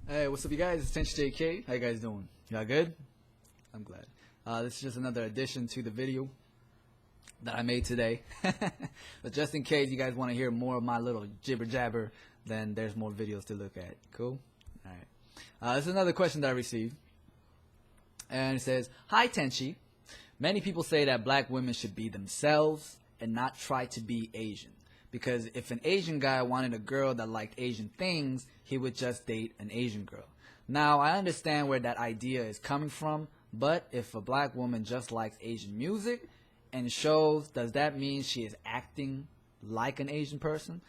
Hey, what's up, you guys? It's Tenchi JK. How you guys doing? Y'all good? I'm glad. This is just another addition to the video that I made today. But just in case you guys want to hear more of my little jibber jabber, then there's more videos to look at. Cool? Alright. This is another question that I received. And it says, Hi, Tenchi. Many people say that black women should be themselves and not try to be Asian. Because if an Asian guy wanted a girl that liked Asian things, he would just date an Asian girl. Now, I understand where that idea is coming from, but if a black woman just likes Asian music and shows, does that mean she is acting like an Asian person?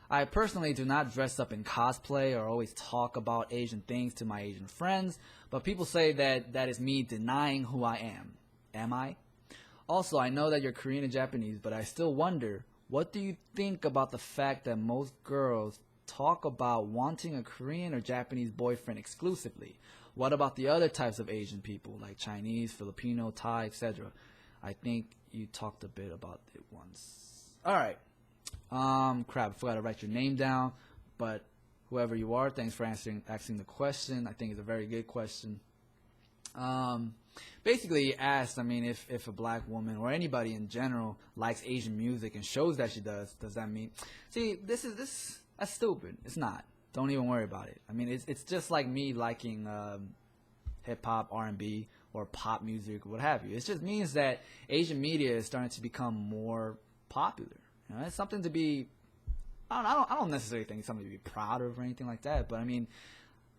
I personally do not dress up in cosplay or always talk about Asian things to my Asian friends, but people say that that is me denying who I am. Am I? Also, I know that you're Korean and Japanese, but I still wonder, what do you think about the fact that most girls talk about wanting a Korean or Japanese boyfriend exclusively? What about the other types of Asian people, like Chinese, Filipino, Thai, etc.? I think you talked a bit about it once. Alright. Crap, I forgot to write your name down, but whoever you are, thanks for asking the question. I think it's a very good question. Basically he asked, I mean, if a black woman or anybody in general likes Asian music and shows that she does that mean? See, that's stupid. It's not. Don't even worry about it. I mean, it's just like me liking hip hop, R&B, or pop music, or what have you. It just means that Asian media is starting to become more popular. You know, it's something to be. I don't necessarily think it's something to be proud of or anything like that. But I mean,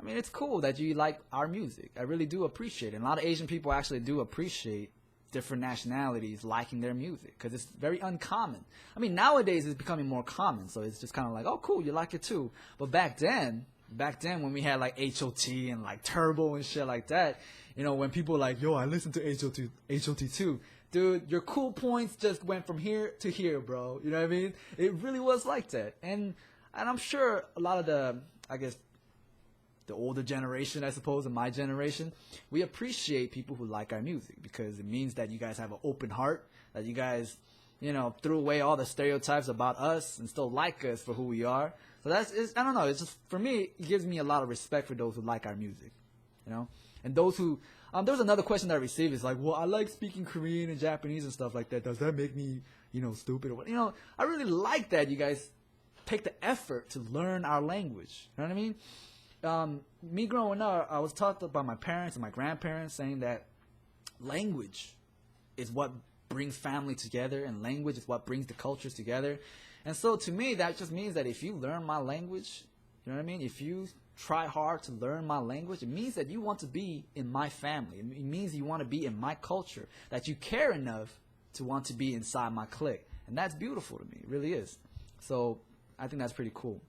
it's cool that you like our music. I really do appreciate it. And a lot of Asian people actually do appreciate different nationalities liking their music because it's very uncommon. I mean, nowadays it's becoming more common, so it's just kind of like, oh, cool, you like it too. But back then when we had like HOT and like Turbo and shit like that, you know, when people were like, yo, I listen to HOT too. Dude, your cool points just went from here to here, bro. You know what I mean? It really was like that. And I'm sure a lot of the older generation, I suppose, and my generation, we appreciate people who like our music because it means that you guys have an open heart, that you guys, you know, threw away all the stereotypes about us and still like us for who we are. So I don't know, it's just, for me, it gives me a lot of respect for those who like our music, you know? And those who, there was another question that I received, is like, well, I like speaking Korean and Japanese and stuff like that. Does that make me, you know, stupid or what? You know, I really like that you guys take the effort to learn our language. You know what I mean? Me growing up, I was taught by my parents and my grandparents saying that language is what brings family together and language is what brings the cultures together. And so to me, that just means that if you learn my language, you know what I mean? If you try hard to learn my language, it means that you want to be in my family. It means you want to be in my culture, that you care enough to want to be inside my clique. And that's beautiful to me. It really is. So I think that's pretty cool.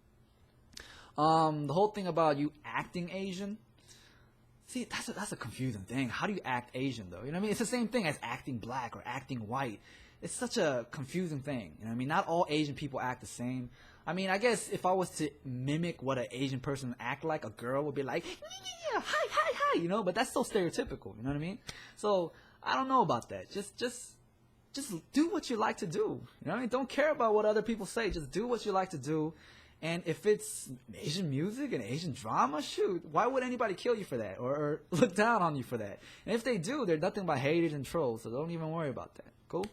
The whole thing about you acting Asian, see, that's a confusing thing. How do you act Asian, though? You know what I mean? It's the same thing as acting black or acting white. It's such a confusing thing. You know what I mean? Not all Asian people act the same. I mean, I guess if I was to mimic what an Asian person act like, a girl would be like, yeah, hi, you know? But that's so stereotypical, you know what I mean? So, I don't know about that. Just do what you like to do. You know what I mean? Don't care about what other people say. Just do what you like to do. And if it's Asian music and Asian drama, shoot, why would anybody kill you for that or look down on you for that? And if they do, they're nothing but haters and trolls, so don't even worry about that. Cool?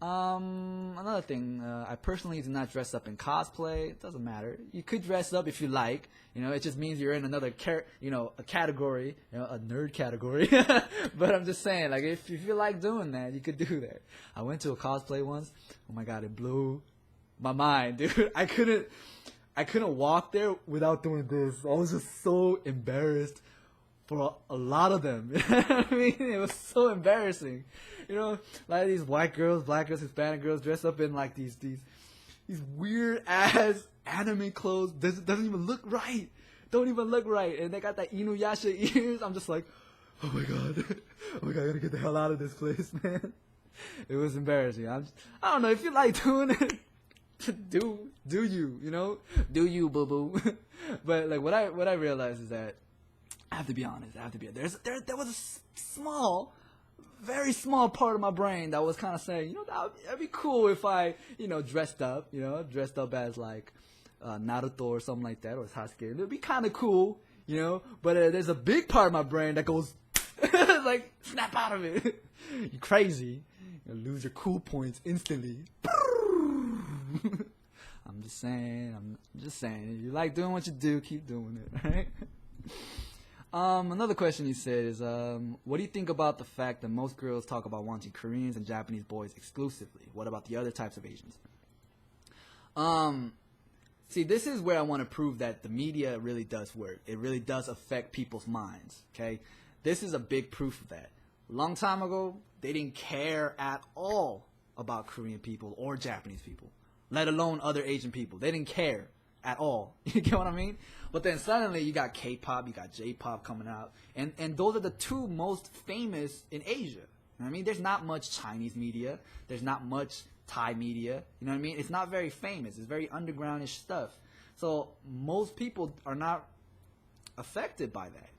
Another thing, I personally do not dress up in cosplay. It doesn't matter. You could dress up if you like. You know, it just means you're in another, a category, you know, a nerd category. But I'm just saying, like, if you like doing that, you could do that. I went to a cosplay once. Oh my god, it blew my mind, dude. I couldn't walk there without doing this. I was just so embarrassed for a lot of them. You know what I mean? It was so embarrassing. You know, like these white girls, black girls, Hispanic girls dress up in like these weird ass anime clothes. Doesn't even look right. Don't even look right. And they got that Inuyasha ears. I'm just like, oh my god, I gotta get the hell out of this place, man. It was embarrassing. I don't know, if you like doing it, do you, you know? Do you, boo boo. But like what I realized is that I have to be honest. There was a small, very small part of my brain that was kind of saying, you know, that'd be cool if I, you know, dressed up as like Naruto or something like that, or Sasuke. It'd be kind of cool, you know. But there's a big part of my brain that goes like snap out of it. You crazy. You lose your cool points instantly. I'm just saying. If you like doing what you do, keep doing it, right? Another question he said is, what do you think about the fact that most girls talk about wanting Koreans and Japanese boys exclusively? What about the other types of Asians? See, this is where I want to prove that the media really does work. It really does affect people's minds, okay? This is a big proof of that. A long time ago, they didn't care at all about Korean people or Japanese people, let alone other Asian people. They didn't care at all. You get what I mean? But then suddenly you got K-pop, you got J-pop coming out, and those are the two most famous in Asia. You know what I mean? There's not much Chinese media. There's not much Thai media. You know what I mean? It's not very famous. It's very undergroundish stuff. So most people are not affected by that.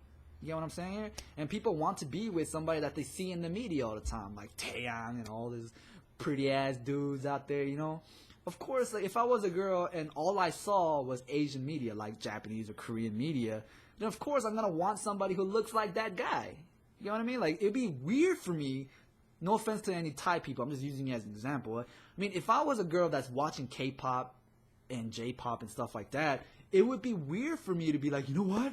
You get what I'm saying here? And people want to be with somebody that they see in the media all the time, like Taeyang and all these pretty ass dudes out there, you know? Of course, like, if I was a girl and all I saw was Asian media, like Japanese or Korean media, then of course I'm going to want somebody who looks like that guy. You know what I mean? Like, it'd be weird for me, no offense to any Thai people, I'm just using it as an example. I mean, if I was a girl that's watching K-pop and J-pop and stuff like that, it would be weird for me to be like, you know what?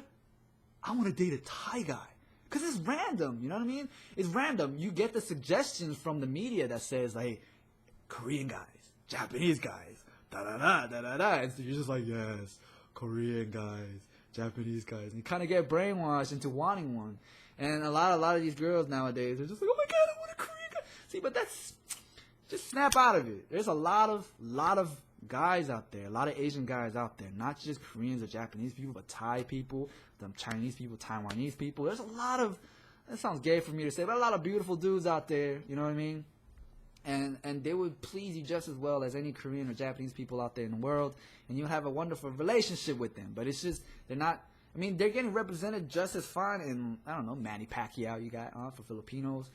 I want to date a Thai guy. Because it's random, you know what I mean? It's random. You get the suggestions from the media that says, like, Korean guys, Japanese guys, da-da-da, da-da-da. And so you're just like, yes, Korean guys, Japanese guys. And you kind of get brainwashed into wanting one. And a lot of these girls nowadays are just like, oh my God, I want a Korean guy. See, but that's, just snap out of it. There's a lot of guys out there, a lot of Asian guys out there, not just Koreans or Japanese people, but Thai people, them Chinese people, Taiwanese people. There's a lot of, that sounds gay for me to say, but a lot of beautiful dudes out there, you know what I mean? And they would please you just as well as any Korean or Japanese people out there in the world, and you'll have a wonderful relationship with them. But it's just, they're not, I mean, they're getting represented just as fine in, I don't know, Manny Pacquiao you got for Filipinos.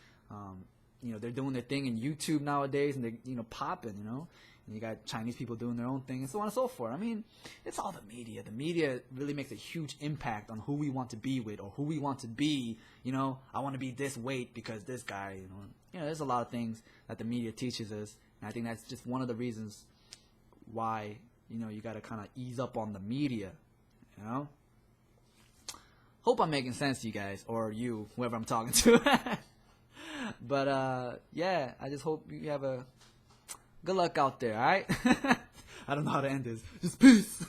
You know, they're doing their thing in YouTube nowadays, and they're, you know, popping, you know. And you got Chinese people doing their own thing, and so on and so forth. I mean, it's all the media. The media really makes a huge impact on who we want to be with or who we want to be. You know, I want to be this weight because this guy, you know, there's a lot of things that the media teaches us. And I think that's just one of the reasons why, you know, you got to kind of ease up on the media, you know. Hope I'm making sense to you guys, or you, whoever I'm talking to. But, yeah, I just hope you have a good luck out there, alright? I don't know how to end this. Just peace!